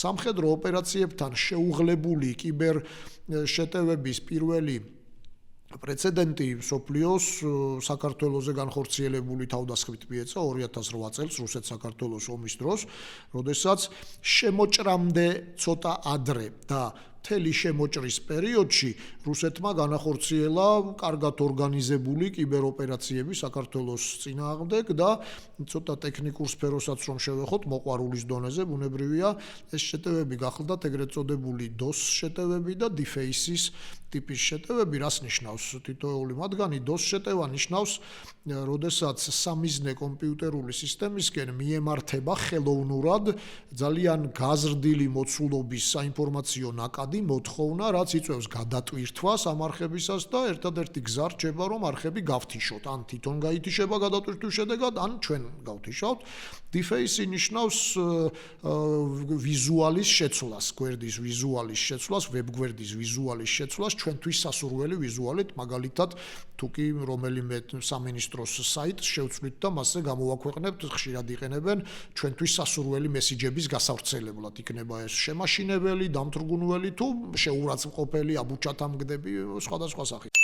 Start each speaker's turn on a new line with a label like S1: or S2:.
S1: სამხედრო ოპერაციებთან შეუღლებული კიბერ შეტევების პირველი პრეცედენტი მსოფლიოს საქართველოზე განხორციელებული თავდასხმით მიეცა 2008 წელს რუსეთ-საქართველოს ომის დროს, როდესაც შემოჭრამდე ცოტა ადრე და მთელი შემოჭრის პერიოდში რუსეთმა განახორციელა კარგად ორგანიზებული კიბეროპერაციები საქართველოს წინააღმდეგ და ცოტა ტექნიკურ სფეროსაც რომ შევეხოთ მოყვარულის დონეზე ბუნებრივია ეს შეტევები გახლდათ ეგრეთ წოდებული DOS შეტევები და Defaces ტიპის შეტევები, რას ნიშნავს თითოეული მათგანი DOS შეტევა ნიშნავს როდესაც სამიზნე კომპიუტერული სისტემისკენ მიემართება ხელოვნურად ძალიან გაზრდილი მოცულობის საინფორმაციო ნაკადი მოთხოვნა, რაც იწვევს გადატვირთვას ამ არხებისას და ერთადერთი გზა რჩება, რომ არხები გავთიშოთ. ან თვითონ გაითიშება გადატვირთვის შედეგად, ან ჩვენ გავთიშავთ. Deface ნიშნავს ვიზუალის შეცვლას, გვერდის ვიზუალის შეცვლას, ვებგვერდის ვიზუალის შეცვლას, ჩვენთვის სასურველი ვიზუალით, მაგალითად, თუ კი რომელიმე სამინისტროს საიტს შევცვლით და მასზე გამოვაქვეყნებთ, ხშირად იყენებენ ჩვენთვის სასურველი მესიჯების გასავრცელებლად. იქნება ეს შემაშინებელი, დამთრგუნველი თუ შეურაცხმყოფელი აბუჩათამგდები სხვადასხვა სახის.